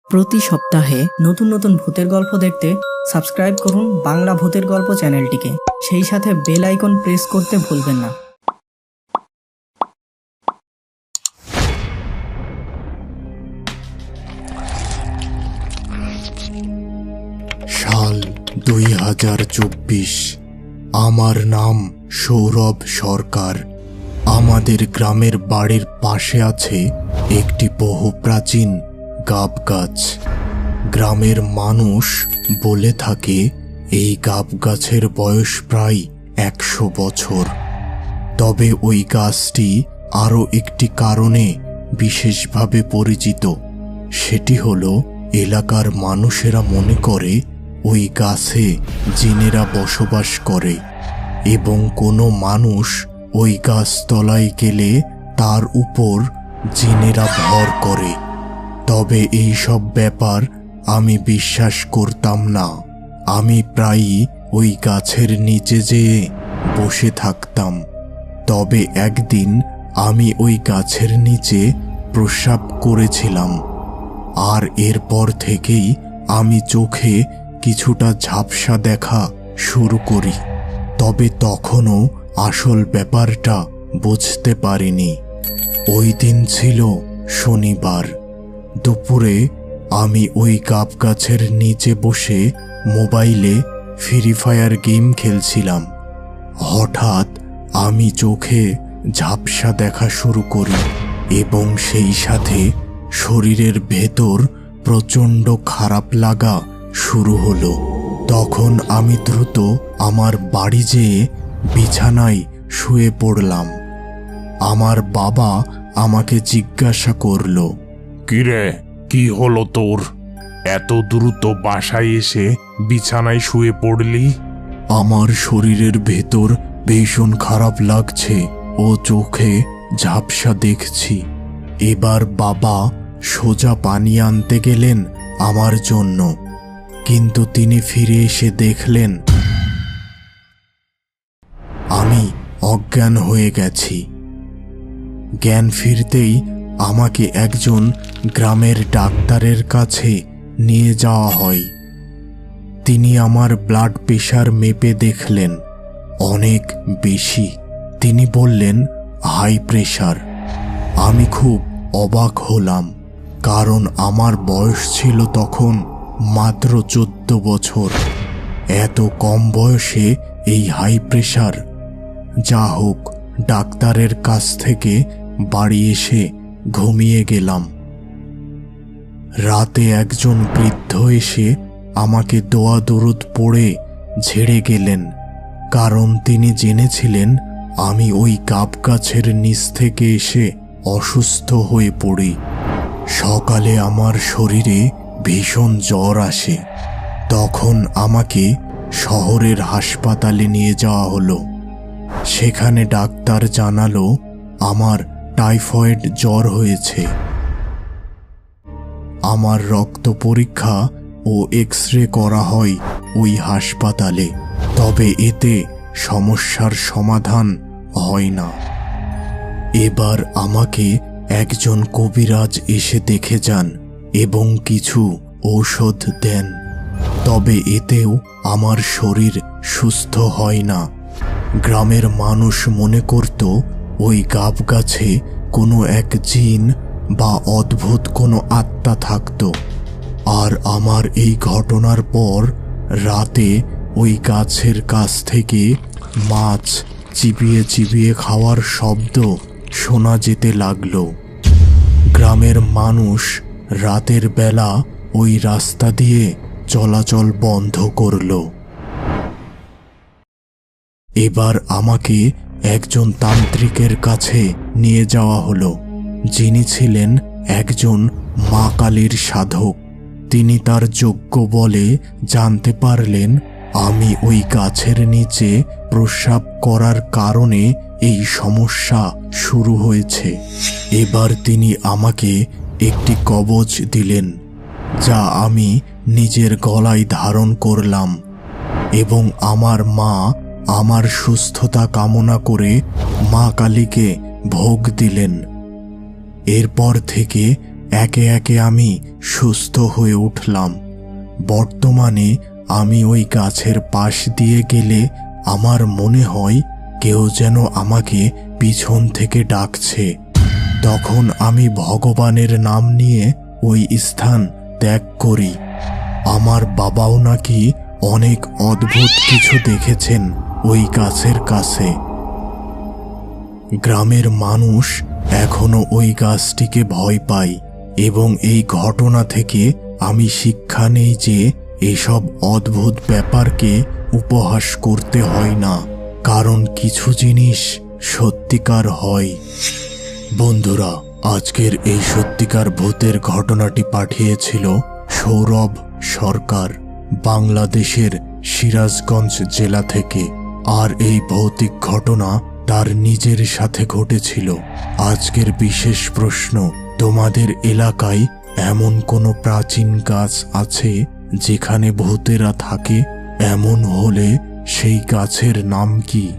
প্রতি সপ্তাহে নতুন নতুন ভূতের গল্প দেখতে সাবস্ক্রাইব করুন বাংলা ভূতের গল্প চ্যানেলটিকে। সেই সাথে বেল আইকন প্রেস করতে ভুলবেন না। সাল 2024। আমার নাম সৌরভ সরকার। আমাদের গ্রামের বাড়ির পাশে আছে একটি বহু প্রাচীন গাব গাছ। গ্রামের মানুষ বলে থাকে এই গাব গাছের বয়স প্রায় 100 বছর। তবে ওই গাছটি আরও একটি কারণে বিশেষভাবে পরিচিত। সেটি হলো এলাকার মানুষেরা মনে করে ওই গাছে জিনেরা বসবাস করে এবং কোনো মানুষ ওই গাছতলায় গেলে তার উপর জিনেরা ভর করে। তবে এই সব ব্যাপার আমি বিশ্বাস করতাম না। আমি প্রায়ই ওই গাছের নিচে যেয়ে বসে থাকতাম। তবে একদিন আমি ওই গাছের নিচে প্রস্রাব করেছিলাম, আর এরপর থেকেই আমি চোখে কিছুটা ঝাপসা দেখা শুরু করি। তবে তখনও আসল ব্যাপারটা বুঝতে পারিনি। ওই দিন ছিল শনিবার। দুপুরে আমি ওই গাব গাছের নিচে বসে মোবাইলে ফ্রি ফায়ার গেম খেলছিলাম। হঠাৎ আমি চোখে ঝাপসা দেখা শুরু করি এবং সেই সাথে শরীরের ভেতর প্রচণ্ড খারাপ লাগা শুরু হলো। তখন আমি দ্রুত আমার বাড়ি যেয়ে বিছানায় শুয়ে পড়লাম। আমার বাবা আমাকে জিজ্ঞাসা করলো, কিরে, কি হলো তোর? এত দ্রুত বাসায় এসে বিছানায় শুয়ে পড়লি? আমার শরীরের ভেতর ভীষণ খারাপ লাগছে ও চোখে ঝাপসা দেখছি। এবার বাবা সোজা পানি আনতে গেলেন আমার জন্য, কিন্তু তিনি ফিরে এসে দেখলেন আমি অজ্ঞান হয়ে গেছি। জ্ঞান ফিরতেই আমাকে একজন গ্রামের ডাক্তারের কাছে নিয়ে যাওয়া হয়। তিনি আমার ব্লাড প্রেশার মেপে দেখলেন অনেক বেশি। তিনি বললেন হাই প্রেশার। আমি খুব অবাক হলাম, কারণ আমার বয়স ছিল তখন মাত্র 14 বছর। এত কম বয়সে এই হাই প্রেশার। যা হোক, ডাক্তারের কাছ থেকে বাড়ি এসে ঘুমিয়ে গেলাম। রাতে একজন বৃদ্ধ এসে আমাকে দোয়া দরুদ পড়ে ঝেড়ে গেলেন, কারণ তিনি জেনেছিলেন আমি ওই গাব গাছের নিচ থেকে এসে অসুস্থ হয়ে পড়ি। সকালে আমার শরীরে ভীষণ জ্বর আসে। তখন আমাকে শহরের হাসপাতালে নিয়ে যাওয়া হলো। সেখানে ডাক্তার জানালো আমার টাইফয়েড জ্বর হয়েছে। আমার রক্ত পরীক্ষা ও এক্স-রে করা হয় ওই হাসপাতালে। তবে এতে সমস্যার সমাধান হয় না। এবার আমাকে একজন কবিরাজ এসে দেখে যান এবং কিছু ঔষধ দেন। তবে এতেও আমার শরীর সুস্থ হয় না। গ্রামের মানুষ মনে করত ওই গাব গাছে কোনো এক জিন বা অদ্ভুত কোনো আত্মা থাকত। আর আমার এই ঘটনার পর রাতে ওই গাছের কাছ থেকে মাছ চিবিয়ে চিবিয়ে খাওয়ার শব্দ শোনা যেতে লাগলো। গ্রামের মানুষ রাতের বেলা ওই রাস্তা দিয়ে চলাচল বন্ধ করলো। এবার আমাকে একজন তান্ত্রিকের কাছে নিয়ে যাওয়া হলো, যিনি ছিলেন একজন মা কালীর সাধক। তিনি তার যজ্ঞ বলে জানতে পারলেন আমি ওই গাছের নিচে প্রস্রাব করার কারণে এই সমস্যা শুরু হয়েছে। এবার তিনি আমাকে একটি কবচ দিলেন, যা আমি নিজের গলায় ধারণ করলাম এবং আমার মা আমার সুস্থতা কামনা করে মা কালীকে ভোগ দিলেন। এরপর থেকে একে একে আমি সুস্থ হয়ে উঠলাম। বর্তমানে আমি ওই গাছের পাশ দিয়ে গেলে আমার মনে হয় কেউ যেন আমাকে পিছন থেকে ডাকছে। তখন আমি ভগবানের নাম নিয়ে ওই স্থান ত্যাগ করি। আমার বাবাও নাকি অনেক অদ্ভুত কিছু দেখেছেন ওই গাছের কাছে। গ্রামের মানুষ এখনো ওই গাছটিকে ভয় পায় এবং এই ঘটনা থেকে আমি শিক্ষা নেই যে এসব অদ্ভুত ব্যাপারকে উপহাস করতে হয় না, কারণ কিছু জিনিস সত্যিকার হয়। বন্ধুরা, আজকের এই সত্যিকার ভূতের ঘটনাটি পাঠিয়েছিল সৌরভ সরকার, বাংলাদেশের সিরাজগঞ্জ জেলা থেকে। আর এই ভৌতিক ঘটনা তার নিজের সাথে ঘটেছিল। আজকের বিশেষ প্রশ্ন, তোমাদের এলাকায় এমন কোনো প্রাচীন গাছ আছে যেখানে ভূতেরা থাকে? এমন হলে সেই গাছের নাম কি?